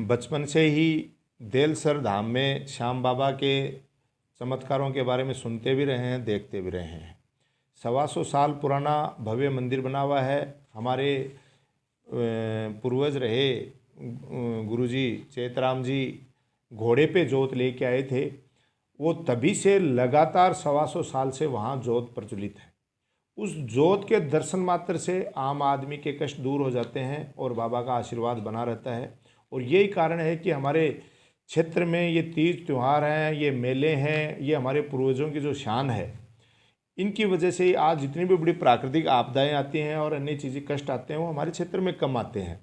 बचपन से ही देलसर धाम में श्याम बाबा के चमत्कारों के बारे में सुनते भी रहे हैं, देखते भी रहे हैं। 125 साल पुराना भव्य मंदिर बना हुआ है। हमारे पूर्वज रहे गुरुजी चेतराम जी घोड़े पे जोत लेके आए थे। वो तभी से लगातार 125 साल से वहाँ जोत प्रचलित है। उस जोत के दर्शन मात्र से आम आदमी के कष्ट दूर हो जाते हैं और बाबा का आशीर्वाद बना रहता है। और यही कारण है कि हमारे क्षेत्र में ये तीज त्यौहार हैं, ये मेले हैं, ये हमारे पूर्वजों की जो शान है, इनकी वजह से आज जितनी भी बड़ी प्राकृतिक आपदाएं आती हैं और अन्य चीज़ें कष्ट आते हैं वो हमारे क्षेत्र में कम आते हैं।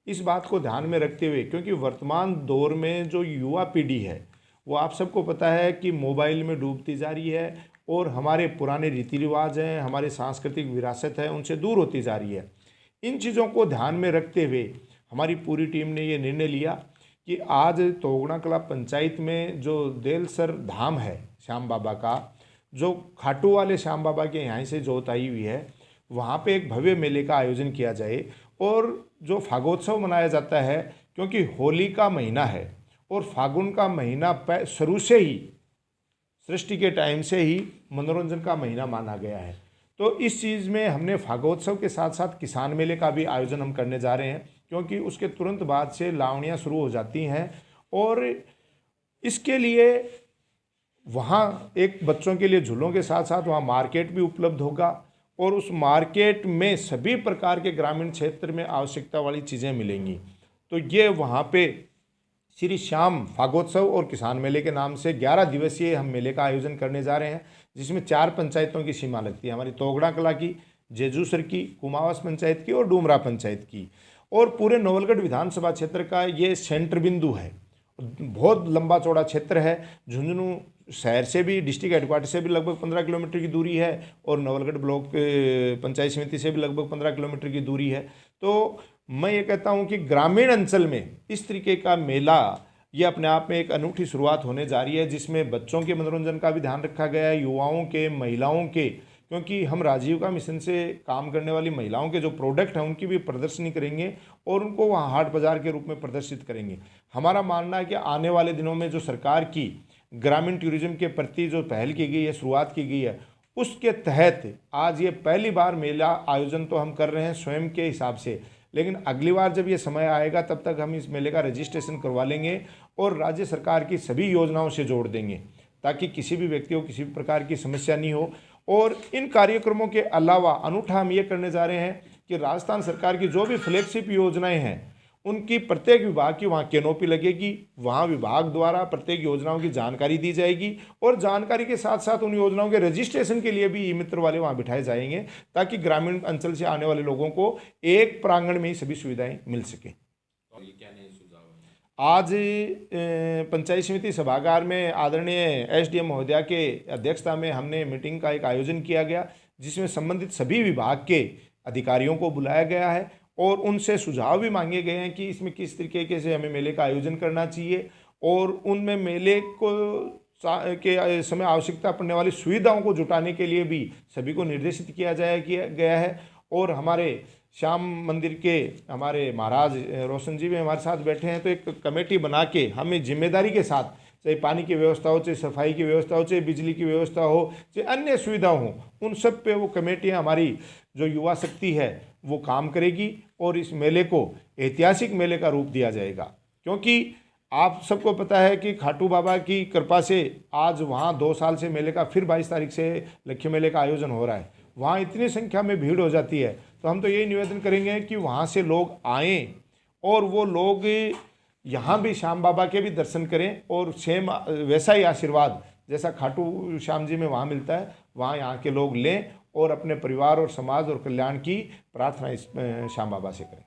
इस बात को ध्यान में रखते हुए, क्योंकि वर्तमान दौर में जो युवा पीढ़ी है वो आप सबको पता है कि मोबाइल में डूबती जा रही है और हमारे पुराने रीति रिवाज हैं, हमारी सांस्कृतिक विरासत है, उनसे दूर होती जा रही है। इन चीज़ों को ध्यान में रखते हुए हमारी पूरी टीम ने ये निर्णय लिया कि आज तोगड़ा कला पंचायत में जो देलसर धाम है श्याम बाबा का, जो खाटू वाले श्याम बाबा के यहाँ से जोत आई हुई है, वहाँ पे एक भव्य मेले का आयोजन किया जाए। और जो फागोत्सव मनाया जाता है, क्योंकि होली का महीना है और फागुन का महीना शुरू से ही, सृष्टि के टाइम से ही मनोरंजन का महीना माना गया है। तो इस चीज़ में हमने फागोत्सव के साथ साथ किसान मेले का भी आयोजन हम करने जा रहे हैं, क्योंकि उसके तुरंत बाद से लावणियाँ शुरू हो जाती हैं। और इसके लिए वहाँ एक बच्चों के लिए झूलों के साथ साथ वहाँ मार्केट भी उपलब्ध होगा और उस मार्केट में सभी प्रकार के ग्रामीण क्षेत्र में आवश्यकता वाली चीज़ें मिलेंगी। तो ये वहाँ पे श्री श्याम फागोत्सव और किसान मेले के नाम से 11 दिवसीय हम मेले का आयोजन करने जा रहे हैं, जिसमें 4 पंचायतों की सीमा लगती है, हमारी तोगड़ा कला की, जेजूसर की, कुमावस पंचायत की और डूमरा पंचायत की। और पूरे नवलगढ़ विधानसभा क्षेत्र का ये सेंटर बिंदु है। बहुत लंबा चौड़ा क्षेत्र है। झुंझुनू शहर से भी, डिस्ट्रिक्ट हेडक्वार्टर से भी लगभग 15 किलोमीटर की दूरी है और नवलगढ़ ब्लॉक पंचायत समिति से भी लगभग 15 किलोमीटर की दूरी है। तो मैं ये कहता हूँ कि ग्रामीण अंचल में इस तरीके का मेला ये अपने आप में एक अनूठी शुरुआत होने जा रही है, जिसमें बच्चों के मनोरंजन का भी ध्यान रखा गया है, युवाओं के, महिलाओं के, क्योंकि हम राजीविका मिशन से काम करने वाली महिलाओं के जो प्रोडक्ट हैं उनकी भी प्रदर्शनी करेंगे और उनको वहाँ हाट बाजार के रूप में प्रदर्शित करेंगे। हमारा मानना है कि आने वाले दिनों में जो सरकार की ग्रामीण टूरिज्म के प्रति जो पहल की गई है, शुरुआत की गई है, उसके तहत आज ये पहली बार मेला आयोजन तो हम कर रहे हैं स्वयं के हिसाब से, लेकिन अगली बार जब ये समय आएगा तब तक हम इस मेले का रजिस्ट्रेशन करवा लेंगे और राज्य सरकार की सभी योजनाओं से जोड़ देंगे, ताकि किसी भी व्यक्ति को किसी भी प्रकार की समस्या नहीं हो। और इन कार्यक्रमों के अलावा अनूठा हम ये करने जा रहे हैं कि राजस्थान सरकार की जो भी फ्लैगशिप योजनाएं हैं उनकी प्रत्येक विभाग की वहाँ कैनोपी लगेगी, वहाँ विभाग द्वारा प्रत्येक योजनाओं की जानकारी दी जाएगी और जानकारी के साथ साथ उन योजनाओं के रजिस्ट्रेशन के लिए भी ई मित्र वाले वहाँ बिठाए जाएंगे, ताकि ग्रामीण अंचल से आने वाले लोगों को एक प्रांगण में ही सभी सुविधाएं मिल सकें। आज पंचायत समिति सभागार में आदरणीय SDM महोदया के अध्यक्षता में हमने मीटिंग का एक आयोजन किया गया, जिसमें संबंधित सभी विभाग के अधिकारियों को बुलाया गया है और उनसे सुझाव भी मांगे गए हैं कि इसमें किस तरीके से हमें मेले का आयोजन करना चाहिए और उनमें मेले को के समय आवश्यकता पड़ने वाली सुविधाओं को जुटाने के लिए भी सभी को निर्देशित किया गया है। और हमारे श्याम मंदिर के हमारे महाराज रोशन जी भी हमारे साथ बैठे हैं, तो एक कमेटी बना के हमें जिम्मेदारी के साथ, चाहे पानी की व्यवस्था हो, चाहे सफाई की व्यवस्था हो, चाहे बिजली की व्यवस्था हो, चाहे अन्य सुविधा हो, उन सब पे वो कमेटियाँ, हमारी जो युवा शक्ति है वो काम करेगी और इस मेले को ऐतिहासिक मेले का रूप दिया जाएगा। क्योंकि आप सबको पता है कि खाटू बाबा की कृपा से आज वहाँ 2 साल से मेले का फिर 22 तारीख से लक्ष्य मेले का आयोजन हो रहा है। वहाँ इतनी संख्या में भीड़ हो जाती है, तो हम तो यही निवेदन करेंगे कि वहाँ से लोग आएँ और वो लोग यहाँ भी श्याम बाबा के भी दर्शन करें और सेम वैसा ही आशीर्वाद जैसा खाटू श्याम जी में वहाँ मिलता है, वहाँ यहाँ के लोग लें और अपने परिवार और समाज और कल्याण की प्रार्थना इस श्याम बाबा से करें।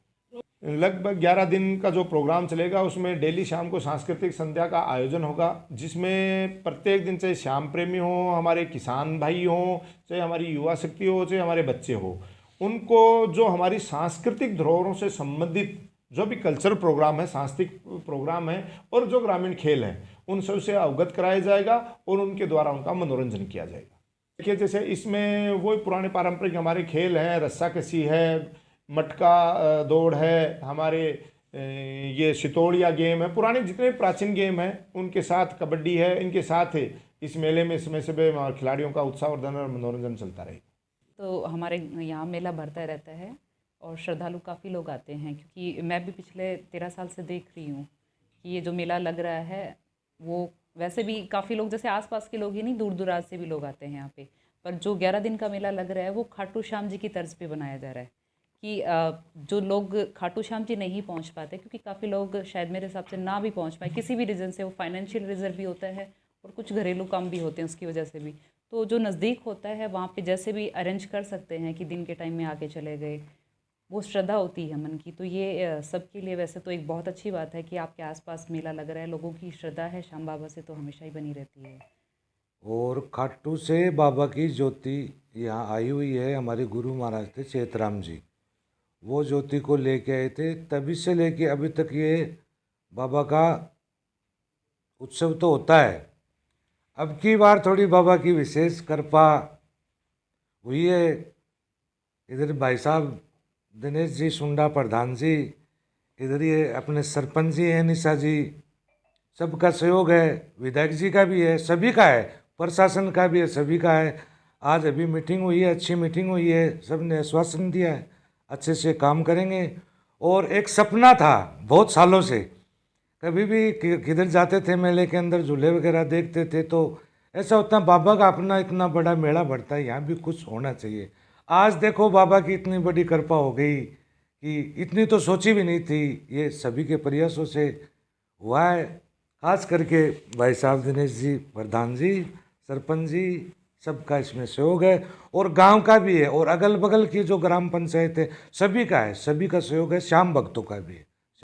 लगभग 11 दिन का जो प्रोग्राम चलेगा उसमें डेली शाम को सांस्कृतिक संध्या का आयोजन होगा, जिसमें प्रत्येक दिन चाहे श्याम प्रेमी हो, हमारे किसान भाई हों, चाहे हमारी युवा शक्ति हो, चाहे हमारे बच्चे हो, उनको जो हमारी सांस्कृतिक धरोहरों से संबंधित जो भी कल्चरल प्रोग्राम है, सांस्कृतिक प्रोग्राम है और जो ग्रामीण खेल हैं, उन सब से अवगत कराया जाएगा और उनके द्वारा उनका मनोरंजन किया जाएगा। देखिए, जैसे इसमें वो पुराने पारंपरिक हमारे खेल हैं, रस्साकसी है, मटका दौड़ है, हमारे ये सितोड़िया गेम है, पुराने जितने प्राचीन गेम हैं उनके साथ कबड्डी है, इनके साथ इस मेले में समय समय खिलाड़ियों का उत्साहवर्धन और मनोरंजन चलता रहेगा। तो हमारे यहाँ मेला भरता रहता है और श्रद्धालु काफ़ी लोग आते हैं, क्योंकि मैं भी पिछले 13 साल से देख रही हूँ कि ये जो मेला लग रहा है वो वैसे भी काफ़ी लोग, जैसे आसपास के लोग ही नहीं, दूर दराज से भी लोग आते हैं यहाँ पे। पर जो 11 दिन का मेला लग रहा है वो खाटू श्याम जी की तर्ज पे बनाया जा रहा है कि जो लोग खाटू श्याम जी नहीं पहुँच पाते, क्योंकि काफ़ी लोग शायद मेरे हिसाब से ना भी पहुँच पाए किसी भी रीज़न से, वो फाइनेंशियल रीज़न भी होता है और कुछ घरेलू काम भी होते हैं उसकी वजह से भी। तो जो नज़दीक होता है वहाँ पे जैसे भी अरेंज कर सकते हैं कि दिन के टाइम में आके चले गए, वो श्रद्धा होती है मन की। तो ये सबके लिए वैसे तो एक बहुत अच्छी बात है कि आपके आसपास मेला लग रहा है, लोगों की श्रद्धा है श्याम बाबा से तो हमेशा ही बनी रहती है। और खाटू से बाबा की ज्योति यहाँ आई हुई है। हमारे गुरु महाराज थे चेतराम जी, वो ज्योति को लेके आए थे। तभी से लेके अभी तक ये बाबा का उत्सव तो होता है। अब की बार थोड़ी बाबा की विशेष कृपा हुई है। इधर भाई साहब दिनेश जी सुंडा प्रधान जी, इधर ये अपने सरपंच जी हैं निशा जी, सबका सहयोग है, विधायक जी का भी है, सभी का है, प्रशासन का भी है, सभी का है। आज अभी मीटिंग हुई है, अच्छी मीटिंग हुई है, सब ने आश्वासन दिया है अच्छे से काम करेंगे। और एक सपना था बहुत सालों से, कभी भी किधर जाते थे मेले के अंदर झूले वगैरह देखते थे तो ऐसा होता बाबा का अपना इतना बड़ा मेला बढ़ता है, यहाँ भी कुछ होना चाहिए। आज देखो बाबा की इतनी बड़ी कृपा हो गई कि इतनी तो सोची भी नहीं थी, ये सभी के प्रयासों से हुआ है। खास करके भाई साहब दिनेश जी प्रधान जी, सरपंच जी, सबका इसमें सहयोग है और गांव का भी है और अगल बगल की जो ग्राम पंचायत है सभी का है, सभी का सहयोग है, श्याम भक्तों का भी है।